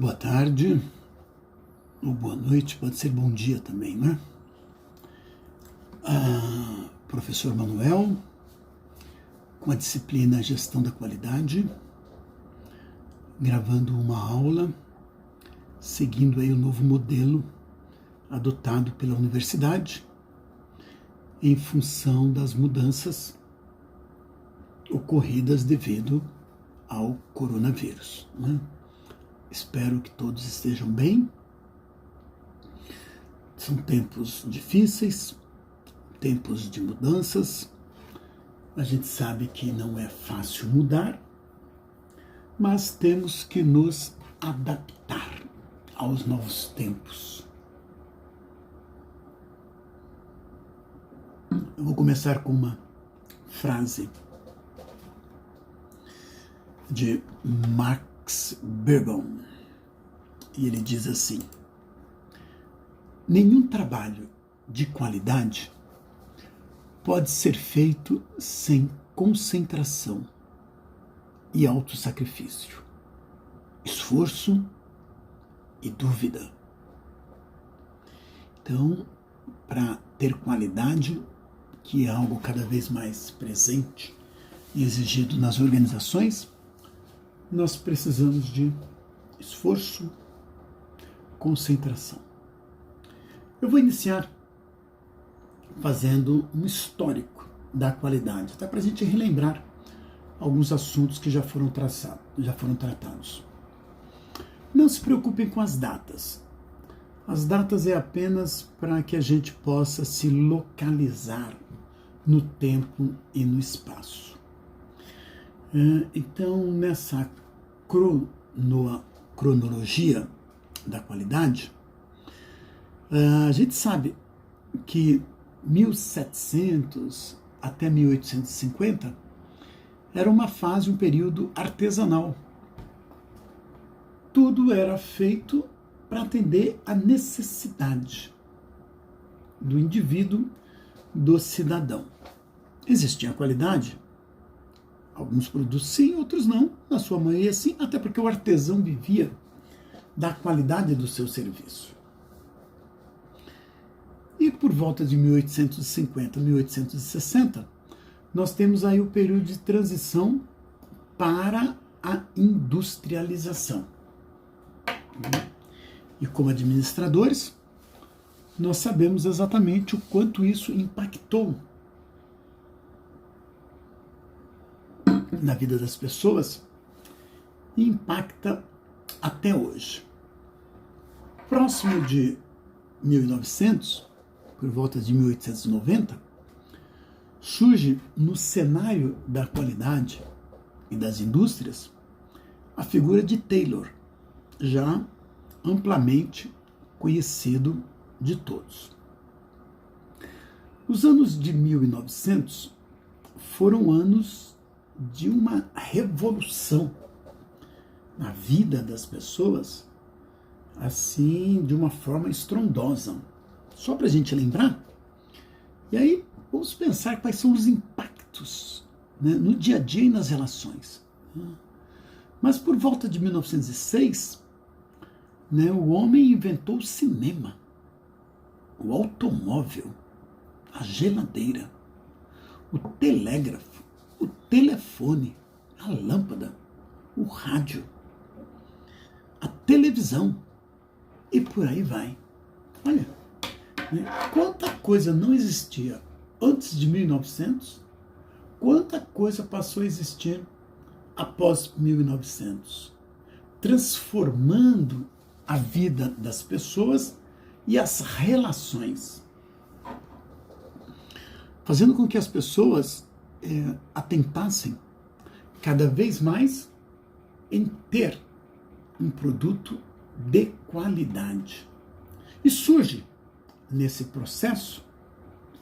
Boa tarde, ou boa noite, pode ser bom dia também, né? Professor Manuel, com a disciplina Gestão da Qualidade, gravando uma aula, seguindo aí o novo modelo adotado pela universidade, em função das mudanças ocorridas devido ao coronavírus, né? Espero que todos estejam bem. São tempos difíceis, tempos de mudanças. A gente sabe que não é fácil mudar, mas temos que nos adaptar aos novos tempos. Eu vou começar com uma frase de Max Beerbohm, e ele diz assim: nenhum trabalho de qualidade pode ser feito sem concentração e autossacrifício, esforço e dúvida. Então, para ter qualidade, que é algo cada vez mais presente e exigido nas organizações, nós precisamos de esforço, concentração. Eu vou iniciar fazendo um histórico da qualidade, até para a gente relembrar alguns assuntos que já foram tratados. Não se preocupem com as datas. As datas é apenas para que a gente possa se localizar no tempo e no espaço. Então, nessa cronologia da qualidade, a gente sabe que 1700 até 1850 era uma fase, um período artesanal. Tudo era feito para atender a necessidade do indivíduo, do cidadão. Existia a qualidade? Alguns produtos sim, outros não, na sua maioria sim, até porque o artesão vivia da qualidade do seu serviço. E por volta de 1850, 1860, nós temos aí o período de transição para a industrialização. E como administradores, nós sabemos exatamente o quanto isso impactou na vida das pessoas e impacta até hoje. Próximo de 1900, por volta de 1890, surge no cenário da qualidade e das indústrias a figura de Taylor, já amplamente conhecido de todos. Os anos de 1900 foram anos de uma revolução na vida das pessoas, assim, de uma forma estrondosa. Só para a gente lembrar, e aí vamos pensar quais são os impactos, né, no dia a dia e nas relações. Mas por volta de 1906, né, o homem inventou o cinema, o automóvel, a geladeira, o telégrafo, o telefone, a lâmpada, o rádio, a televisão e por aí vai. Olha, né, quanta coisa não existia antes de 1900, quanta coisa passou a existir após 1900, transformando a vida das pessoas e as relações, fazendo com que as pessoas atentassem cada vez mais em ter um produto de qualidade. E surge nesse processo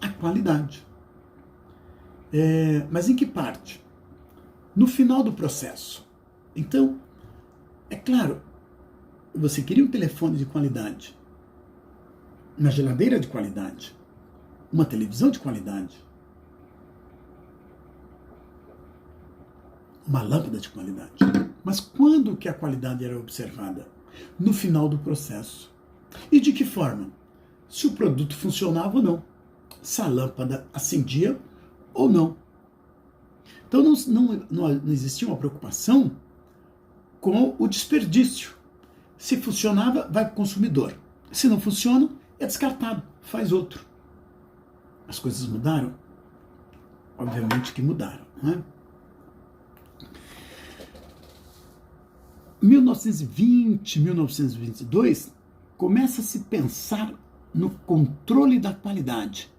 a qualidade. Mas em que parte? No final do processo. Então, é claro, você queria um telefone de qualidade, uma geladeira de qualidade, uma televisão de qualidade, uma lâmpada de qualidade. Mas quando que a qualidade era observada? no final do processo. E de que forma? Se o produto funcionava ou não, se a lâmpada acendia ou não. Então não existia uma preocupação com o desperdício. Se funcionava, vai para o consumidor. Se não funciona, é descartado, faz outro. As coisas mudaram? Obviamente que mudaram, né? 1920, 1922, começa a se pensar no controle da qualidade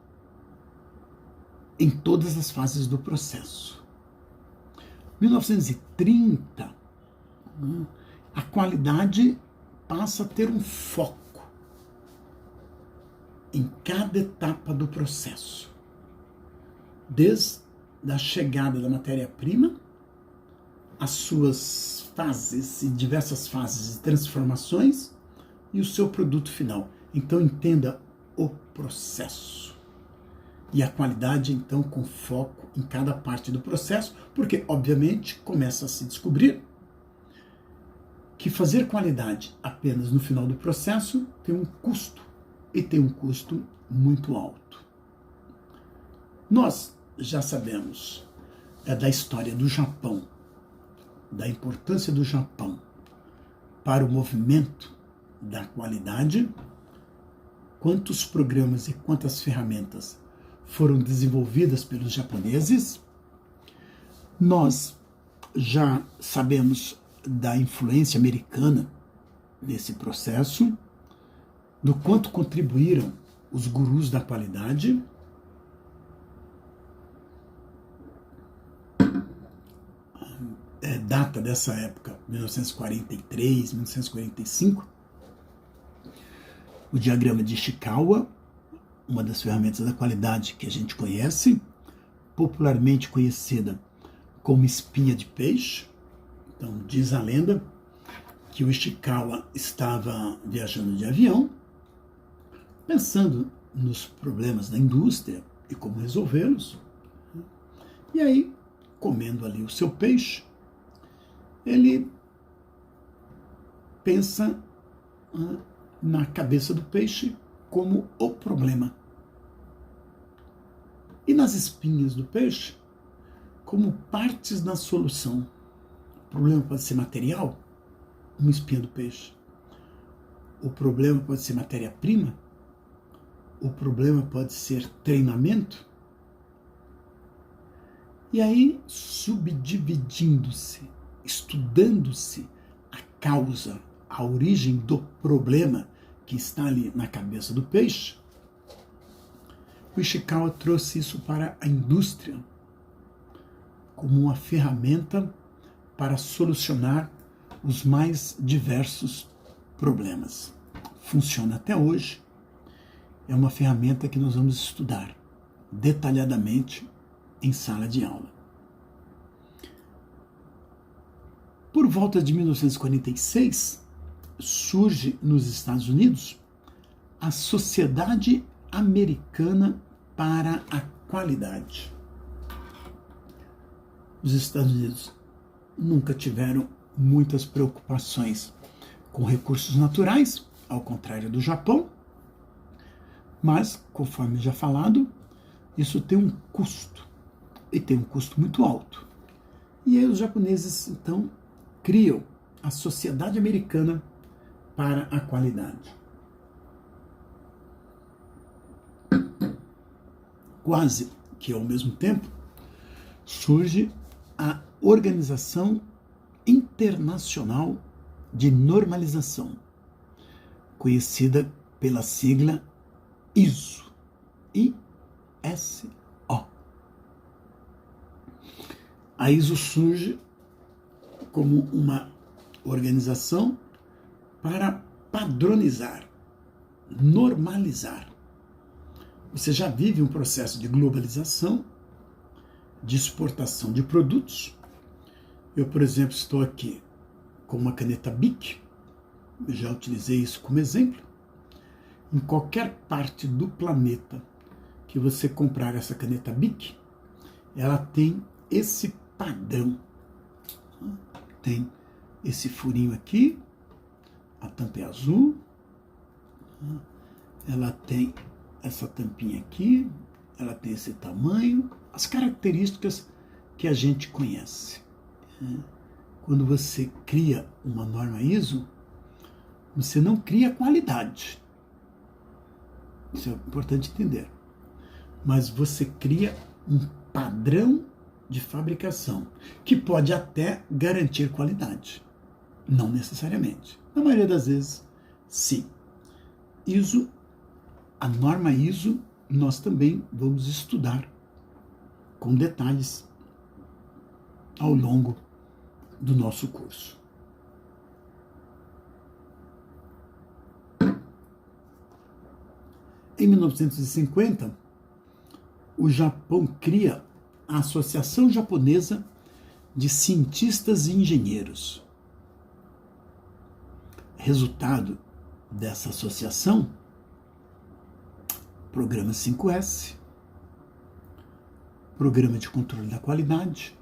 em todas as fases do processo. 1930, a qualidade passa a ter um foco em cada etapa do processo, desde a chegada da matéria-prima, as suas fases e diversas fases de transformações e o seu produto final. Então entenda o processo. E a qualidade, então, com foco em cada parte do processo, porque, obviamente, começa a se descobrir que fazer qualidade apenas no final do processo tem um custo, e tem um custo muito alto. Nós já sabemos da história do Japão, da importância do Japão para o movimento da qualidade, quantos programas e quantas ferramentas foram desenvolvidas pelos japoneses. Nós já sabemos da influência americana nesse processo, do quanto contribuíram os gurus da qualidade. Data dessa época, 1943, 1945, o diagrama de Ishikawa, uma das ferramentas da qualidade que a gente conhece, popularmente conhecida como espinha de peixe. Então, diz a lenda que o Ishikawa estava viajando de avião, pensando nos problemas da indústria e como resolvê-los. E aí, comendo ali o seu peixe, ele pensa na cabeça do peixe como o problema. E nas espinhas do peixe, como partes da solução. O problema pode ser material, uma espinha do peixe. O problema pode ser matéria-prima. O problema pode ser treinamento. E aí, subdividindo-se, estudando-se a causa, a origem do problema que está ali na cabeça do peixe, o Ishikawa trouxe isso para a indústria como uma ferramenta para solucionar os mais diversos problemas. Funciona até hoje. É uma ferramenta que nós vamos estudar detalhadamente em sala de aula. Por volta de 1946, surge nos Estados Unidos a Sociedade Americana para a Qualidade. Os Estados Unidos nunca tiveram muitas preocupações com recursos naturais, ao contrário do Japão, mas, conforme já falado, isso tem um custo, e tem um custo muito alto. E aí os japoneses, então, criam a Sociedade Americana para a Qualidade. Quase que ao mesmo tempo surge a Organização Internacional de Normalização, conhecida pela sigla ISO, I-S-O. A ISO surge como uma organização para padronizar, normalizar. Você já vive um processo de globalização, de exportação de produtos. Eu, por exemplo, estou aqui com uma caneta Bic, eu já utilizei isso como exemplo. Em qualquer parte do planeta que você comprar essa caneta Bic, ela tem esse padrão. Tem esse furinho aqui, a tampa é azul, ela tem essa tampinha aqui, ela tem esse tamanho, as características que a gente conhece. Quando você cria uma norma ISO, você não cria qualidade. Isso é importante entender. Mas você cria um padrão de fabricação, que pode até garantir qualidade. Não necessariamente. Na maioria das vezes, sim. ISO, a norma ISO, nós também vamos estudar com detalhes ao longo do nosso curso. Em 1950, o Japão cria a Associação Japonesa de Cientistas e Engenheiros. Resultado dessa associação, Programa 5S, Programa de Controle da Qualidade,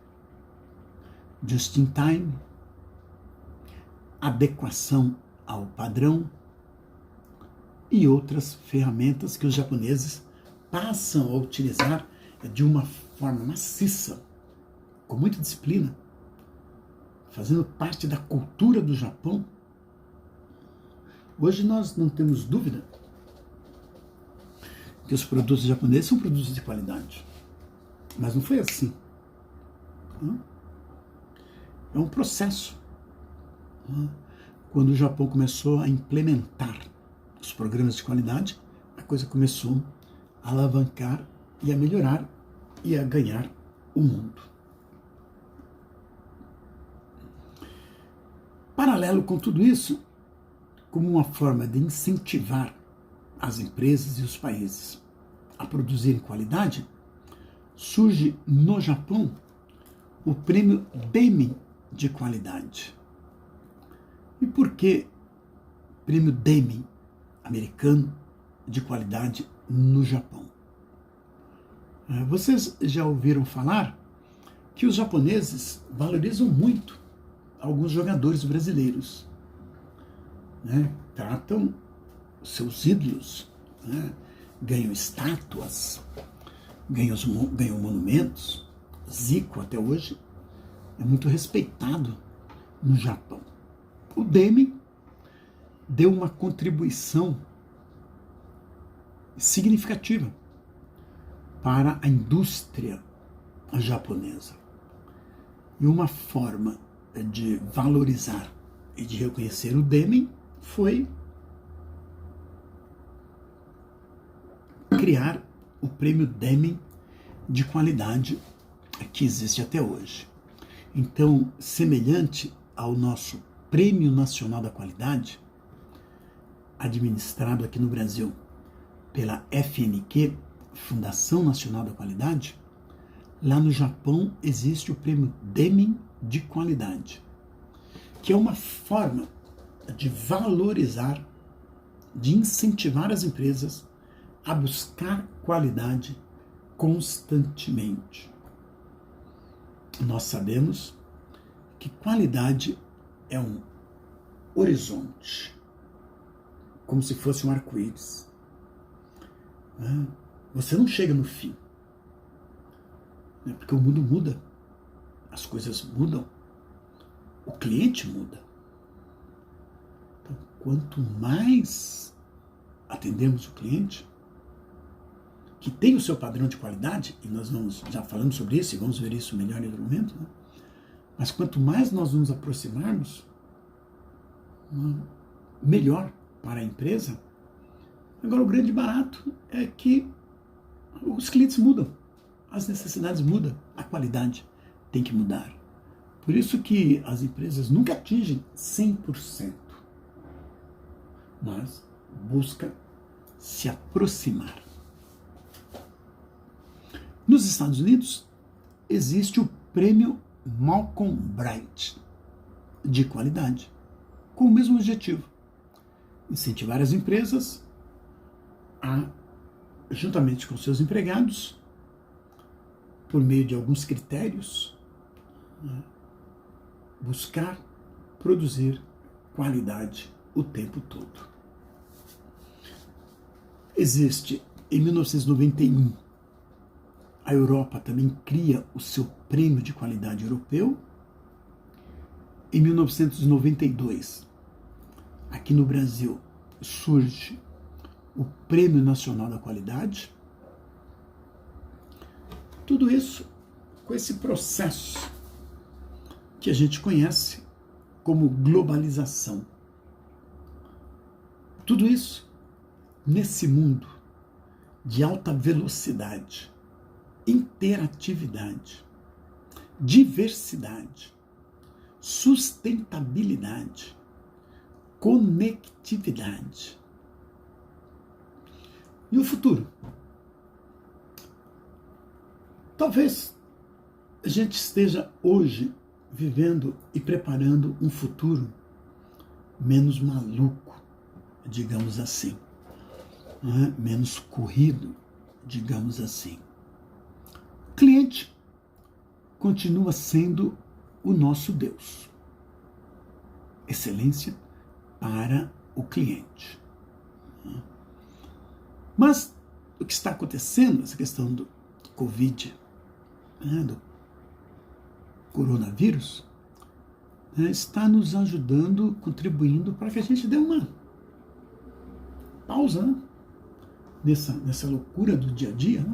Just in Time, Adequação ao Padrão e outras ferramentas que os japoneses passam a utilizar de uma forma maciça, com muita disciplina, fazendo parte da cultura do Japão. Hoje nós não temos dúvida que os produtos japoneses são produtos de qualidade. Mas não foi assim. É um processo. Quando o Japão começou a implementar os programas de qualidade, a coisa começou a alavancar e a melhorar e a ganhar o mundo. Paralelo com tudo isso, como uma forma de incentivar as empresas e os países a produzirem qualidade, surge no Japão o prêmio Deming de qualidade. E por que prêmio Deming americano de qualidade no Japão? Vocês já ouviram falar que os japoneses valorizam muito alguns jogadores brasileiros, né? Tratam seus ídolos, né? Ganham estátuas, ganham monumentos. Zico, até hoje, é muito respeitado no Japão. O Deming deu uma contribuição significativa para a indústria japonesa. E uma forma de valorizar e de reconhecer o Deming foi criar o prêmio Deming de qualidade que existe até hoje. Então, semelhante ao nosso Prêmio Nacional da Qualidade, administrado aqui no Brasil pela FNQ, Fundação Nacional da Qualidade, lá no Japão existe o prêmio Deming de qualidade, que é uma forma de valorizar, de incentivar as empresas a buscar qualidade constantemente. Nós sabemos que qualidade é um horizonte, como se fosse um arco-íris. Você não chega no fim, porque o mundo muda, as coisas mudam, o cliente muda. Então, quanto mais atendemos o cliente, que tem o seu padrão de qualidade, e nós já falamos sobre isso e vamos ver isso melhor em outro momento, né? Mas quanto mais nós nos aproximarmos, melhor para a empresa. Agora, o grande barato é que os clientes mudam, as necessidades mudam, a qualidade tem que mudar. Por isso que as empresas nunca atingem 100%, mas busca se aproximar. Nos Estados Unidos, existe o prêmio Malcolm Bright de qualidade, com o mesmo objetivo: incentivar as empresas a, juntamente com seus empregados, por meio de alguns critérios, buscar produzir qualidade o tempo todo. Existe, em 1991, a Europa também cria o seu prêmio de qualidade europeu. Em 1992, aqui no Brasil, surge o Prêmio Nacional da Qualidade. Tudo isso com esse processo que a gente conhece como globalização. Tudo isso nesse mundo de alta velocidade, interatividade, diversidade, sustentabilidade, conectividade. E o futuro? Talvez a gente esteja hoje vivendo e preparando um futuro menos maluco, digamos assim, né? Menos corrido, digamos assim. O cliente continua sendo o nosso Deus. Excelência para o cliente. Mas o que está acontecendo, essa questão do Covid, do coronavírus, está nos ajudando, contribuindo para que a gente dê uma pausa, nessa loucura do dia a dia.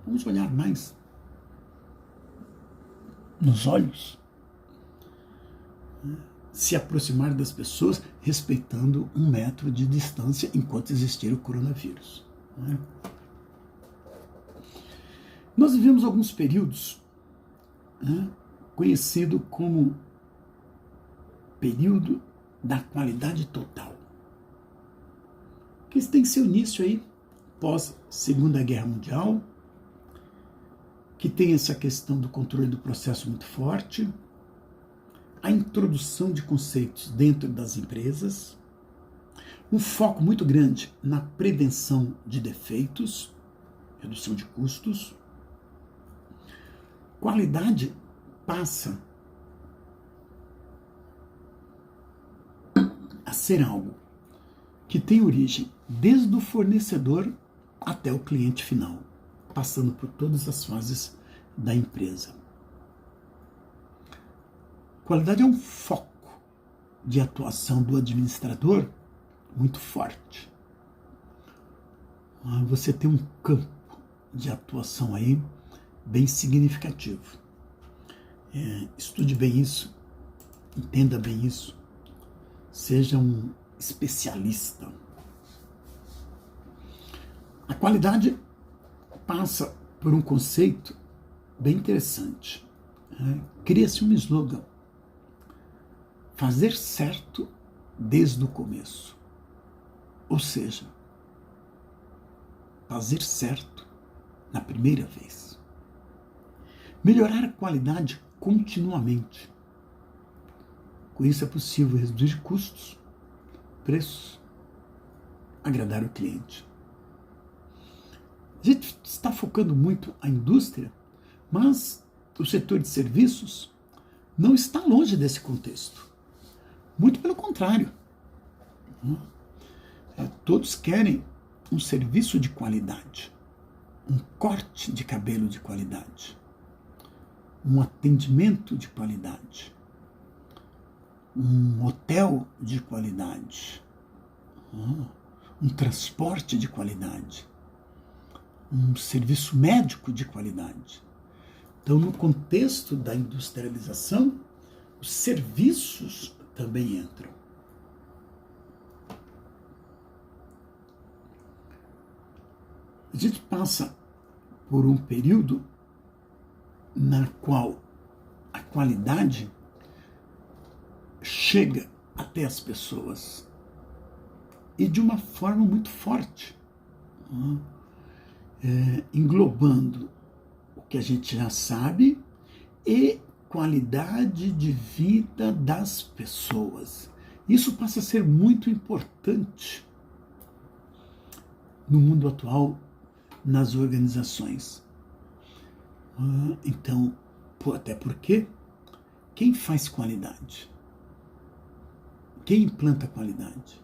Vamos olhar mais nos olhos, se aproximar das pessoas respeitando 1 metro de distância enquanto existir o coronavírus. Nós vivemos alguns períodos conhecido como período da qualidade total, que tem seu início aí pós Segunda Guerra Mundial, que tem essa questão do controle do processo muito forte, a introdução de conceitos dentro das empresas, um foco muito grande na prevenção de defeitos, redução de custos. Qualidade passa a ser algo que tem origem desde o fornecedor até o cliente final, passando por todas as fases da empresa. Qualidade é um foco de atuação do administrador muito forte. Você tem um campo de atuação aí bem significativo. Estude bem isso, entenda bem isso, seja um especialista. A qualidade passa por um conceito bem interessante. Cria-se um slogan: fazer certo desde o começo. Ou seja, fazer certo na primeira vez. Melhorar a qualidade continuamente. Com isso é possível reduzir custos, preços, agradar o cliente. A gente está focando muito a indústria, mas o setor de serviços não está longe desse contexto. Muito pelo contrário. Todos querem um serviço de qualidade, um corte de cabelo de qualidade, um atendimento de qualidade, um hotel de qualidade, um transporte de qualidade, um serviço médico de qualidade. Então, no contexto da industrialização, os serviços também entram. A gente passa por um período na qual a qualidade chega até as pessoas e de uma forma muito forte, englobando o que a gente já sabe e qualidade de vida das pessoas. Isso passa a ser muito importante no mundo atual, nas organizações. Então, até porque quem faz qualidade? Quem implanta qualidade?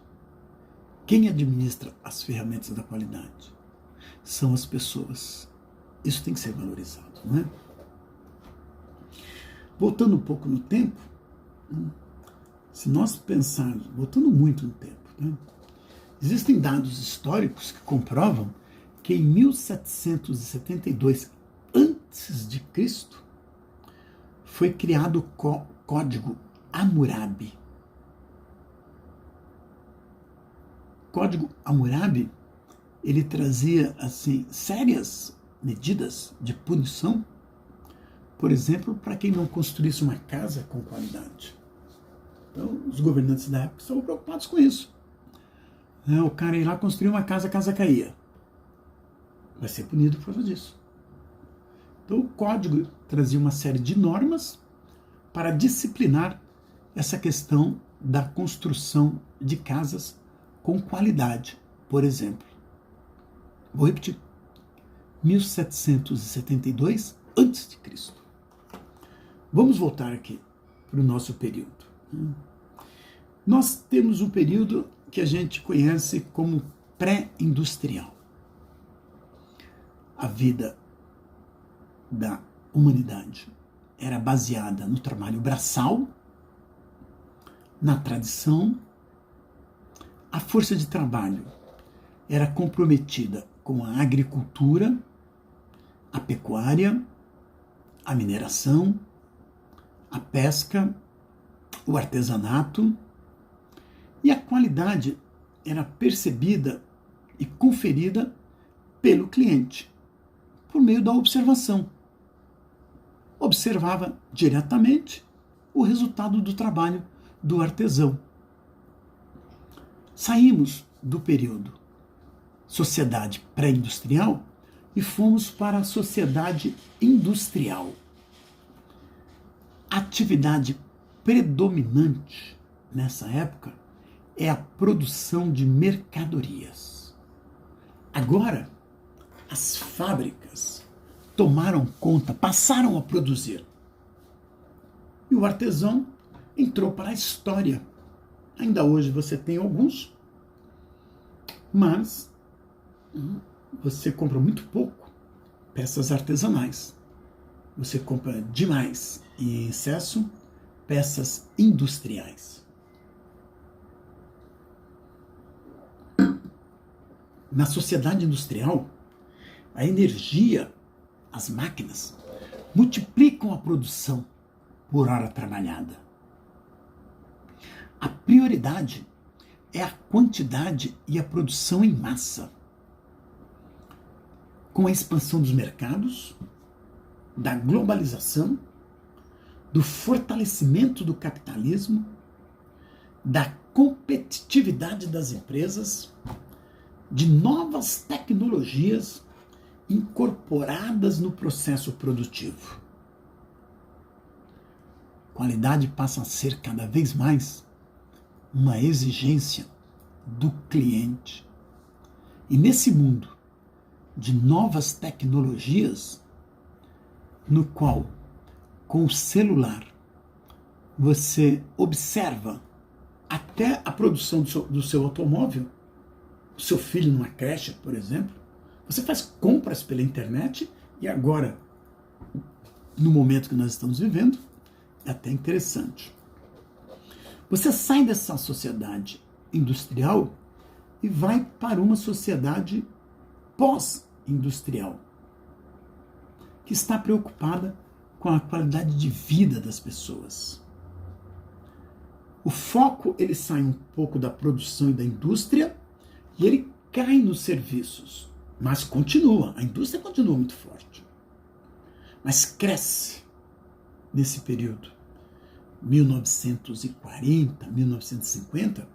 quem administra as ferramentas da qualidade? São as pessoas. Isso tem que ser valorizado, não é? Voltando um pouco no tempo, se nós pensarmos, voltando muito no tempo, né? Existem dados históricos que comprovam que em 1772 antes de Cristo foi criado o Código Hammurabi. O Código Hammurabi, ele trazia assim sérias medidas de punição, por exemplo, para quem não construísse uma casa com qualidade. Então, os governantes da época estavam preocupados com isso. O cara ia lá construir uma casa, a casa caía. Vai ser punido por causa disso. Então, o código trazia uma série de normas para disciplinar essa questão da construção de casas com qualidade, por exemplo. Vou repetir. 1772 a.C. Vamos voltar aqui para o nosso período. Nós temos um período que a gente conhece como pré-industrial. A vida da humanidade era baseada no trabalho braçal, na tradição. A força de trabalho era comprometida com a agricultura, a pecuária, a mineração, a pesca, o artesanato, e a qualidade era percebida e conferida pelo cliente, por meio da observação. Observava diretamente o resultado do trabalho do artesão. Saímos do período sociedade pré-industrial e fomos para a sociedade industrial. A atividade predominante nessa época é a produção de mercadorias. Agora, as fábricas tomaram conta, passaram a produzir. E o artesão entrou para a história. Ainda hoje você tem alguns, mas você compra muito pouco peças artesanais. Você compra demais e em excesso peças industriais. Na sociedade industrial, a energia, as máquinas, multiplicam a produção por hora trabalhada. A prioridade é a quantidade e a produção em massa. Com a expansão dos mercados, da globalização, do fortalecimento do capitalismo, da competitividade das empresas, de novas tecnologias incorporadas no processo produtivo. Qualidade passa a ser cada vez mais uma exigência do cliente. E nesse mundo de novas tecnologias, no qual, com o celular, você observa até a produção do seu automóvel, o seu filho numa creche, por exemplo, você faz compras pela internet e agora, no momento que nós estamos vivendo, é até interessante. Você sai dessa sociedade industrial e vai para uma sociedade pós-industrial, que está preocupada com a qualidade de vida das pessoas. O foco, ele sai um pouco da produção e da indústria e ele cai nos serviços, mas continua, a indústria continua muito forte, mas cresce nesse período, 1940, 1950,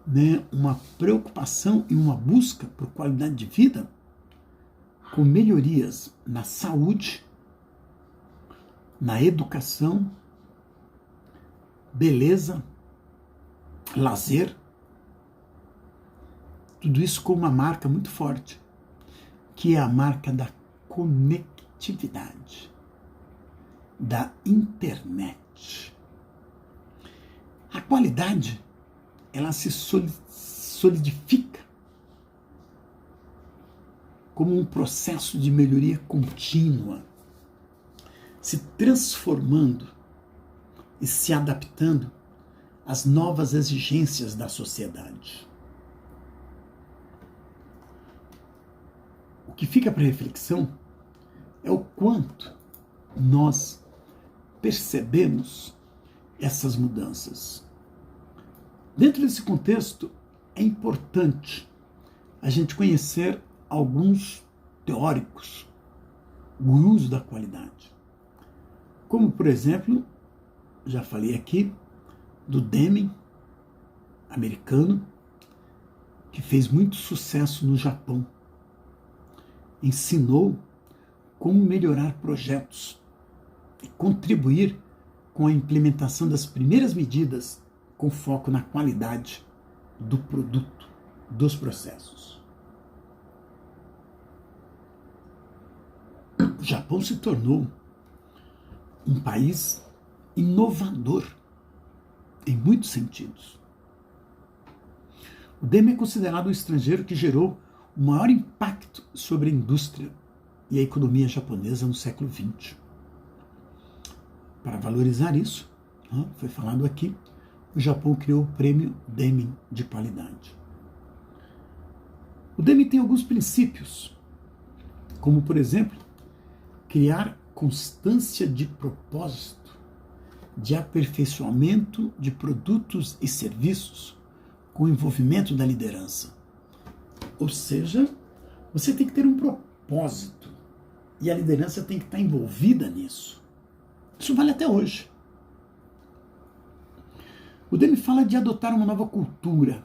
né, uma preocupação e uma busca por qualidade de vida com melhorias na saúde, na educação, beleza, lazer, tudo isso com uma marca muito forte, que é a marca da conectividade, da internet. A qualidade, ela se solidifica como um processo de melhoria contínua, se transformando e se adaptando às novas exigências da sociedade. O que fica para reflexão é o quanto nós percebemos essas mudanças. Dentro desse contexto, é importante a gente conhecer alguns teóricos, gurus da qualidade. Como, por exemplo, já falei aqui, do Deming, americano, que fez muito sucesso no Japão. Ensinou como melhorar projetos e contribuir com a implementação das primeiras medidas com foco na qualidade do produto, dos processos. O Japão se tornou um país inovador em muitos sentidos. O Deming é considerado o estrangeiro que gerou o maior impacto sobre a indústria e a economia japonesa no século XX. Para valorizar isso, foi falado aqui, o Japão criou o prêmio Deming de qualidade. O Deming tem alguns princípios, como, por exemplo, criar constância de propósito, de aperfeiçoamento de produtos e serviços com o envolvimento da liderança. Ou seja, você tem que ter um propósito e a liderança tem que estar envolvida nisso. Isso vale até hoje. O Deming fala de adotar uma nova cultura.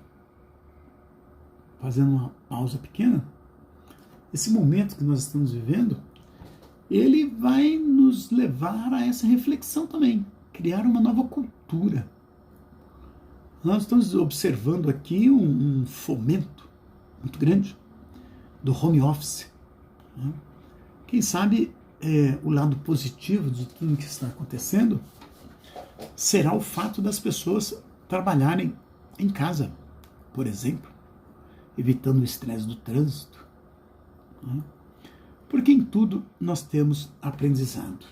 Fazendo uma pausa pequena, esse momento que nós estamos vivendo, ele vai nos levar a essa reflexão também. Criar uma nova cultura. Nós estamos observando aqui um fomento muito grande do home office. Quem sabe o lado positivo de tudo que está acontecendo será o fato das pessoas trabalharem em casa, por exemplo, evitando o estresse do trânsito. Porque em tudo nós temos aprendizado.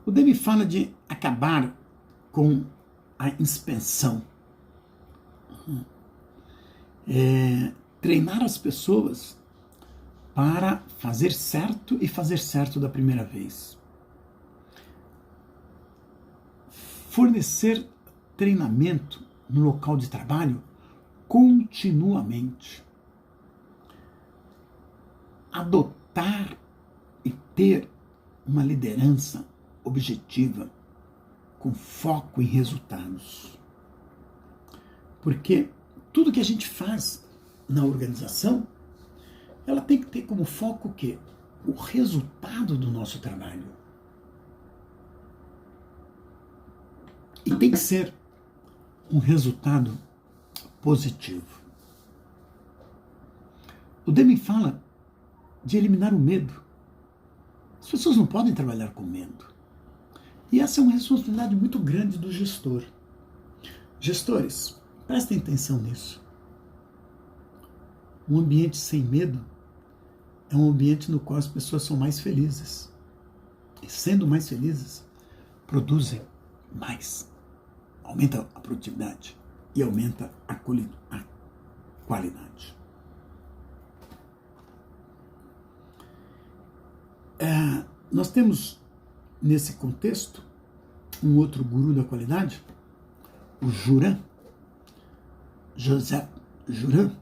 O Deming fala de acabar com a inspeção. Treinar as pessoas para fazer certo e fazer certo da primeira vez. Fornecer treinamento no local de trabalho continuamente. Adotar e ter uma liderança objetiva, com foco em resultados. Porque tudo que a gente faz na organização, ela tem que ter como foco o quê? O resultado do nosso trabalho. E tem que ser um resultado positivo. O Deming fala de eliminar o medo. As pessoas não podem trabalhar com medo. E essa é uma responsabilidade muito grande do gestor. Gestores, prestem atenção nisso. Um ambiente sem medo é um ambiente no qual as pessoas são mais felizes. E sendo mais felizes, produzem mais. Aumenta a produtividade e aumenta a qualidade. Nós temos, nesse contexto, um outro guru da qualidade, o Juran, Joseph Juran,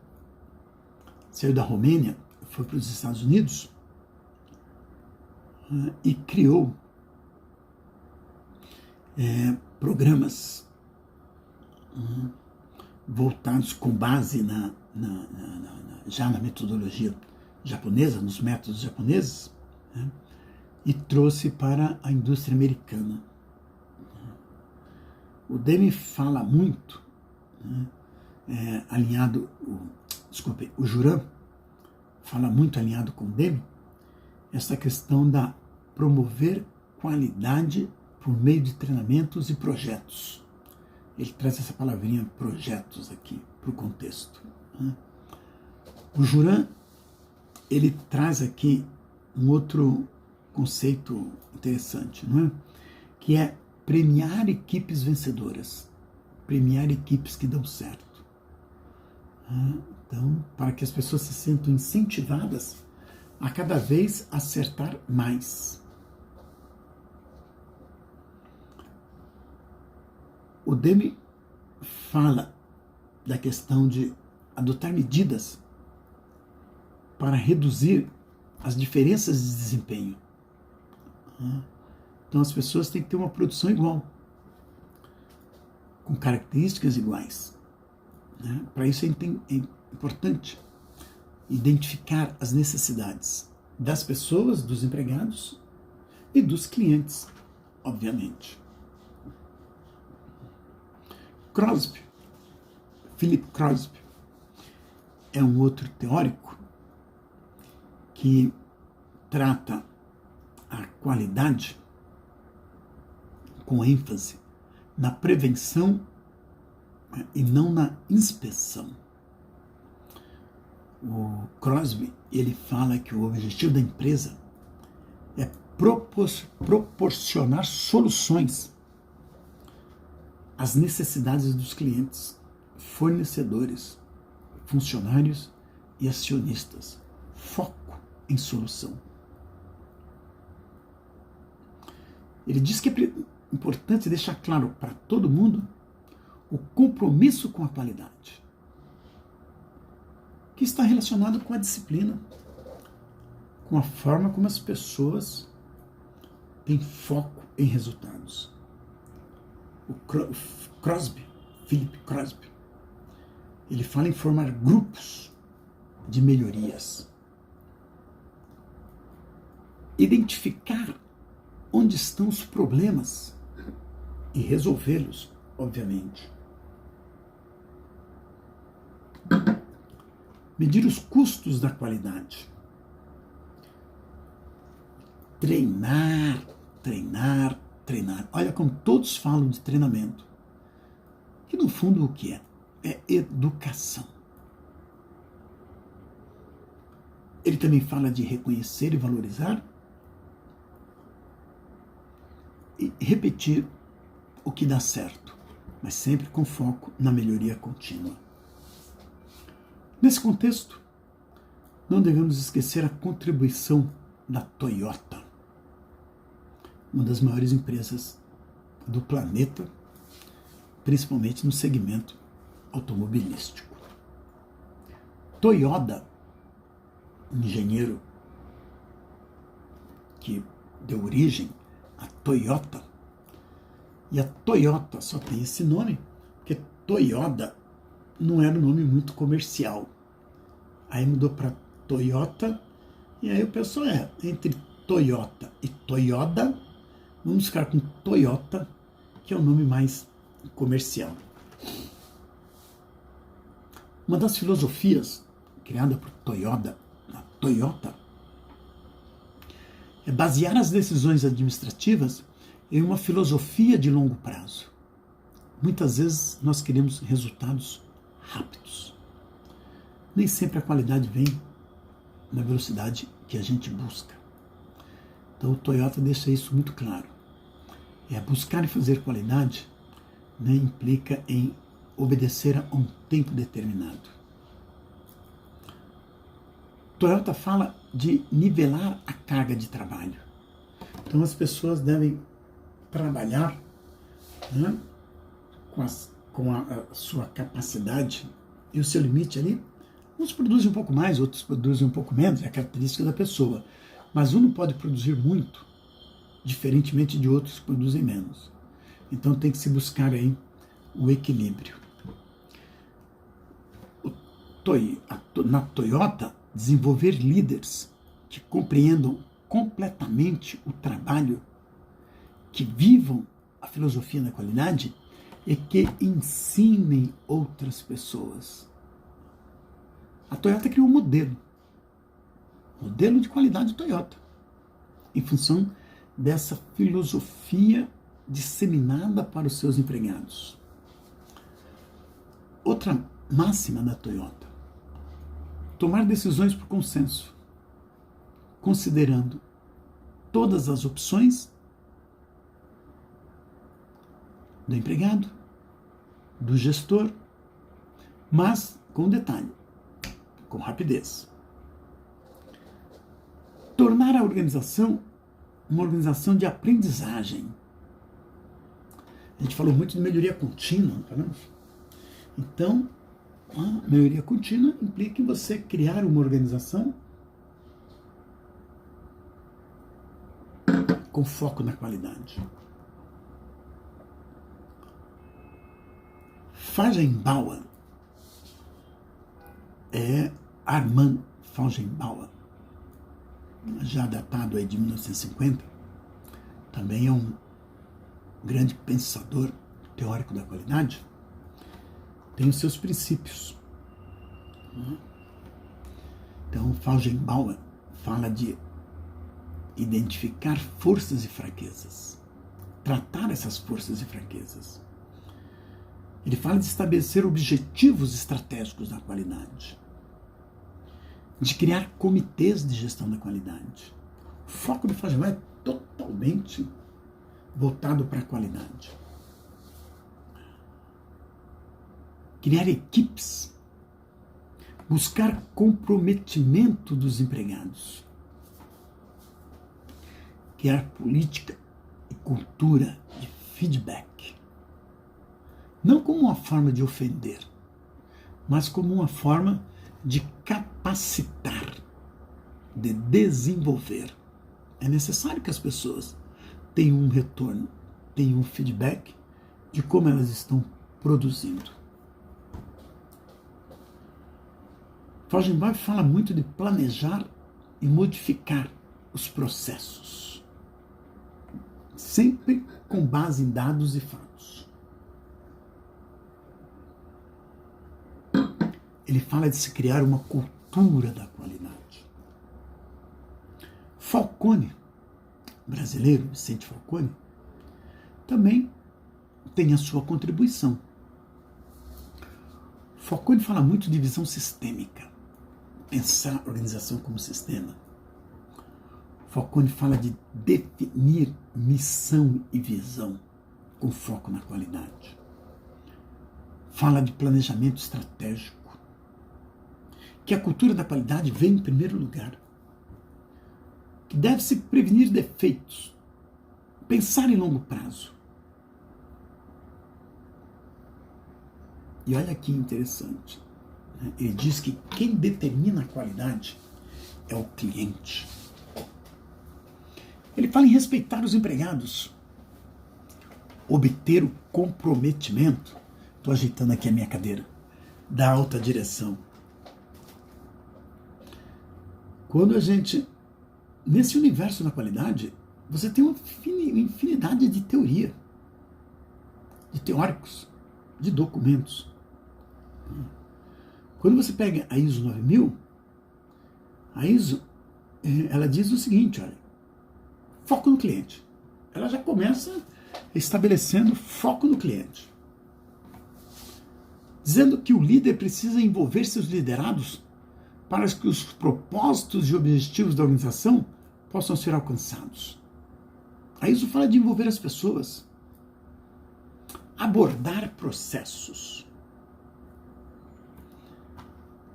saiu da Romênia, foi para os Estados Unidos e criou programas voltados com base já na metodologia japonesa, nos métodos japoneses, e trouxe para a indústria americana. O Deming fala muito, o Juran fala muito alinhado com o Deming, essa questão da promover qualidade por meio de treinamentos e projetos, ele traz essa palavrinha projetos aqui para o contexto. Né? O Juran, ele traz aqui um outro conceito interessante, não é? Que é premiar equipes vencedoras, premiar equipes que dão certo. Então, para que as pessoas se sintam incentivadas a cada vez acertar mais. O Demi fala da questão de adotar medidas para reduzir as diferenças de desempenho. Então as pessoas têm que ter uma produção igual, com características iguais. Para isso é importante identificar as necessidades das pessoas, dos empregados e dos clientes, obviamente. Crosby, Philip Crosby, é um outro teórico que trata a qualidade com ênfase na prevenção e não na inspeção. O Crosby, ele fala que o objetivo da empresa é proporcionar soluções às necessidades dos clientes, fornecedores, funcionários e acionistas. Foco em solução. Ele diz que é importante deixar claro para todo mundo o compromisso com a qualidade, que está relacionado com a disciplina, com a forma como as pessoas têm foco em resultados. O Crosby, Philip Crosby, ele fala em formar grupos de melhorias, identificar onde estão os problemas e resolvê-los, obviamente. Medir os custos da qualidade. Treinar. Olha como todos falam de treinamento. Que no fundo o que é? É educação. Ele também fala de reconhecer e valorizar e repetir o que dá certo, mas sempre com foco na melhoria contínua. Nesse contexto, não devemos esquecer a contribuição da Toyota, uma das maiores empresas do planeta, principalmente no segmento automobilístico. Toyoda, um engenheiro que deu origem à Toyota, e a Toyota só tem esse nome porque Toyoda não era um nome muito comercial. Aí mudou para Toyota, e aí o pessoal entre Toyota e Toyoda, vamos ficar com Toyota, que é o nome mais comercial. Uma das filosofias criada por Toyota é basear as decisões administrativas em uma filosofia de longo prazo. Muitas vezes nós queremos resultados rápidos. Nem sempre a qualidade vem na velocidade que a gente busca. Então o Toyota deixa isso muito claro. Buscar e fazer qualidade, implica em obedecer a um tempo determinado. Toyota fala de nivelar a carga de trabalho. Então as pessoas devem trabalhar com a sua capacidade e o seu limite ali. Uns produzem um pouco mais, outros produzem um pouco menos, é a característica da pessoa. Mas um não pode produzir muito, diferentemente de outros que produzem menos. Então tem que se buscar aí o equilíbrio. Na Toyota, desenvolver líderes que compreendam completamente o trabalho, que vivam a filosofia da qualidade e que ensinem outras pessoas. A Toyota criou um modelo de qualidade Toyota, em função dessa filosofia disseminada para os seus empregados. outra máxima da Toyota: tomar decisões por consenso, considerando todas as opções do empregado, do gestor, mas com detalhe, com rapidez. Tornar a organização uma organização de aprendizagem. A gente falou muito de melhoria contínua, não falamos? Então, a melhoria contínua implica em você criar uma organização com foco na qualidade. Feigenbaum Armand Feigenbaum, já datado aí de 1950, também é um grande pensador teórico da qualidade, tem os seus princípios. Então, Feigenbaum fala de identificar forças e fraquezas, tratar essas forças e fraquezas. Ele fala de estabelecer objetivos estratégicos da qualidade, de criar comitês de gestão da qualidade. O foco do Feigenbaum é totalmente voltado para a qualidade. Criar equipes, buscar comprometimento dos empregados, criar política e cultura de feedback, não como uma forma de ofender, mas como uma forma de capacitar, de desenvolver. É necessário que as pessoas tenham um retorno, tenham um feedback de como elas estão produzindo. Feigenbaum fala muito de planejar e modificar os processos, sempre com base em dados e fatos. Ele fala de se criar uma cultura da qualidade. Falcone, brasileiro, Vicente Falcone, também tem a sua contribuição. Falcone fala muito de visão sistêmica, pensar a organização como sistema. Falcone fala de definir missão e visão com foco na qualidade. Fala de planejamento estratégico, que a cultura da qualidade vem em primeiro lugar, que deve-se prevenir defeitos, pensar em longo prazo. E olha que interessante, né? Ele diz que quem determina a qualidade é o cliente. Ele fala em respeitar os empregados, obter o comprometimento, estou ajeitando aqui a minha cadeira, da alta direção. Quando a gente, nesse universo da qualidade, você tem uma infinidade de teoria, de teóricos, de documentos. Quando você pega a ISO 9000, a ISO, ela diz o seguinte, olha, foco no cliente. Ela já começa estabelecendo foco no cliente, dizendo que o líder precisa envolver seus liderados para que os propósitos e objetivos da organização possam ser alcançados. A ISO fala de envolver as pessoas, abordar processos.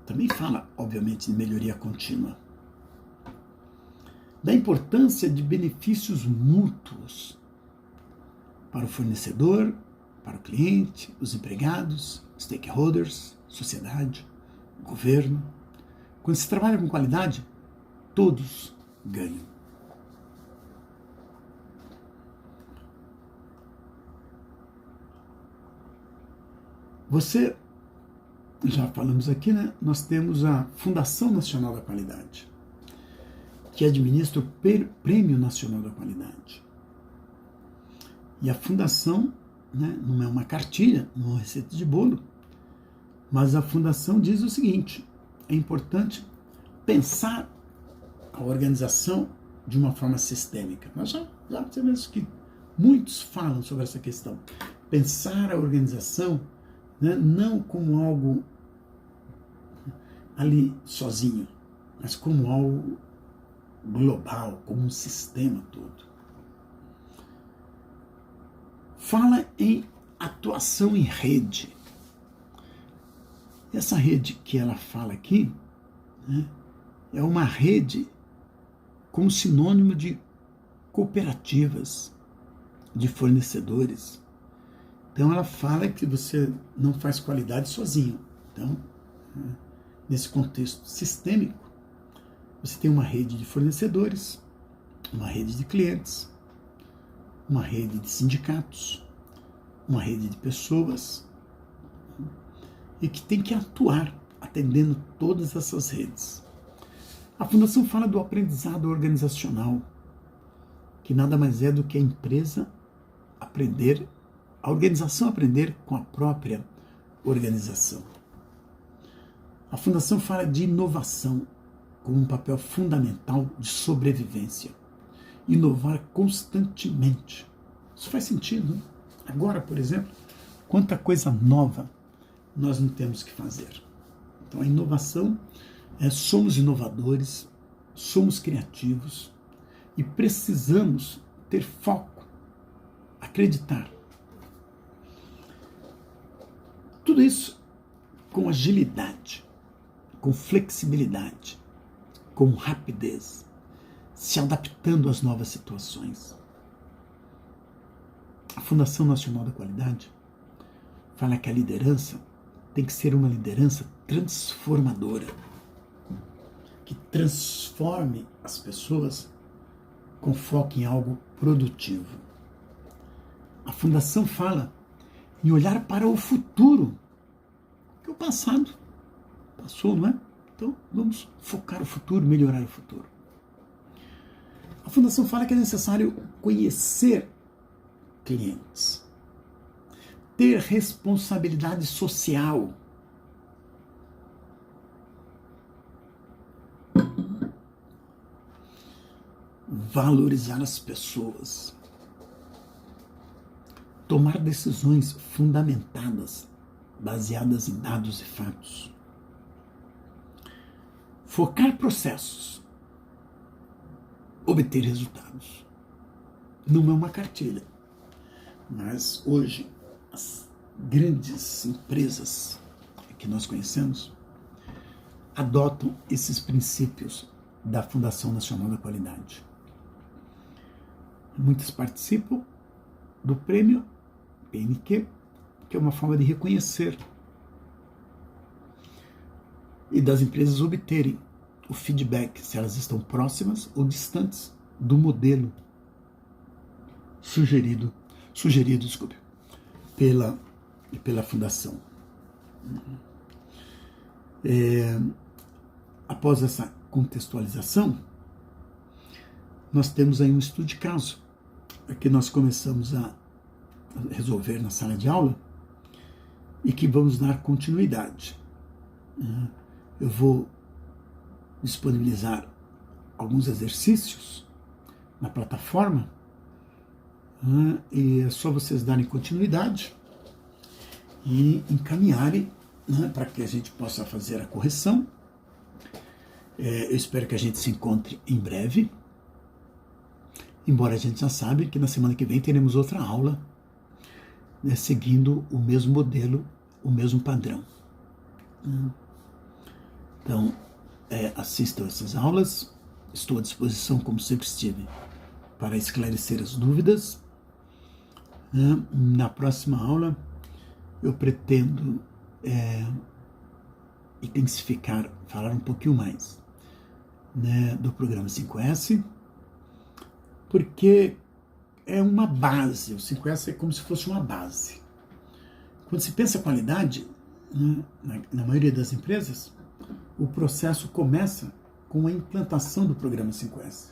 Também fala, obviamente, de melhoria contínua, da importância de benefícios mútuos para o fornecedor, para o cliente, os empregados, stakeholders, sociedade, governo. Quando se trabalha com qualidade, todos ganham. Já falamos aqui, né? Nós temos a Fundação Nacional da Qualidade, que administra o Prêmio Nacional da Qualidade. E a fundação, né, não é uma cartilha, não é uma receita de bolo, mas a fundação diz o seguinte: é importante pensar a organização de uma forma sistêmica. Nós já sabemos que muitos falam sobre essa questão. Pensar a organização né? Não como algo ali sozinho, mas como algo global, como um sistema todo. Fala em atuação em rede. Essa rede que ela fala aqui, né, é uma rede como sinônimo de cooperativas, de fornecedores. Então ela fala que você não faz qualidade sozinho. Então, nesse contexto sistêmico, você tem uma rede de fornecedores, uma rede de clientes, uma rede de sindicatos, uma rede de pessoas, e que tem que atuar atendendo todas essas redes. A Fundação fala do aprendizado organizacional, que nada mais é do que a empresa aprender, a organização aprender com a própria organização. A Fundação fala de inovação como um papel fundamental de sobrevivência. Inovar constantemente. Isso faz sentido, né? Agora, por exemplo, quanta coisa nova nós não temos que fazer. Então a inovação somos inovadores, somos criativos e precisamos ter foco, acreditar. Tudo isso com agilidade, com flexibilidade, com rapidez, se adaptando às novas situações. A Fundação Nacional da Qualidade fala que a liderança tem que ser uma liderança transformadora, que transforme as pessoas com foco em algo produtivo. A Fundação fala em olhar para o futuro, que o passado passou, não é? Então, vamos focar o futuro, melhorar o futuro. A Fundação fala que é necessário conhecer clientes, ter responsabilidade social, valorizar as pessoas, tomar decisões fundamentadas, baseadas em dados e fatos, focar processos, obter resultados. Não é uma cartilha, mas hoje as grandes empresas que nós conhecemos adotam esses princípios da Fundação Nacional da Qualidade. Muitas participam do prêmio PNQ, que é uma forma de reconhecer e das empresas obterem o feedback, se elas estão próximas ou distantes do modelo sugerido, pela Fundação. Após essa contextualização, nós temos aí um estudo de caso, que nós começamos a resolver na sala de aula e que vamos dar continuidade. Eu vou disponibilizar alguns exercícios na plataforma e é só vocês darem continuidade e encaminharem, para que a gente possa fazer a correção. Eu espero que a gente se encontre em breve, embora a gente já sabe que na semana que vem teremos outra aula, seguindo o mesmo modelo, o mesmo padrão. Então, assistam essas aulas, estou à disposição, como sempre estive, para esclarecer as dúvidas. Na próxima aula, eu pretendo intensificar, falar um pouquinho mais, do programa 5S, porque é uma base, o 5S é como se fosse uma base. Quando se pensa em qualidade, na maioria das empresas, o processo começa com a implantação do programa 5S,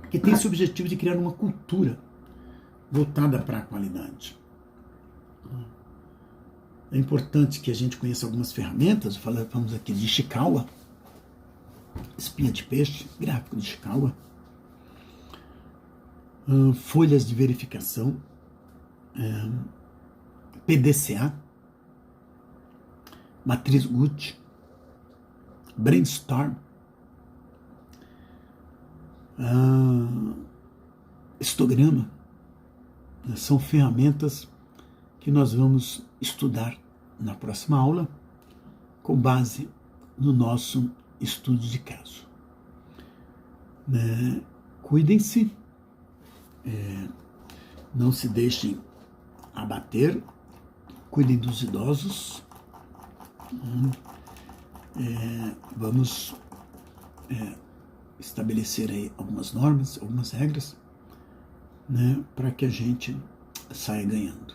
que tem esse objetivo de criar uma cultura voltada para a qualidade. É importante que a gente conheça algumas ferramentas. Falamos aqui de Ishikawa, espinha de peixe, gráfico de Ishikawa, folhas de verificação, PDCA, matriz Gucci, brainstorm, histograma, são ferramentas que nós vamos estudar na próxima aula com base no nosso estudo de caso. Cuidem-se, não se deixem abater, cuidem dos idosos, vamos estabelecer aí algumas normas, algumas regras, para que a gente saia ganhando.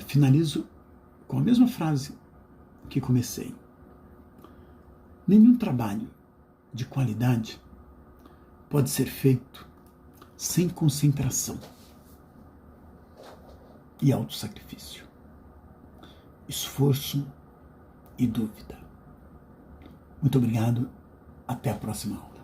Finalizo com a mesma frase que comecei. Nenhum trabalho de qualidade pode ser feito sem concentração e autossacrifício, esforço e dúvida. Muito obrigado. Até a próxima aula.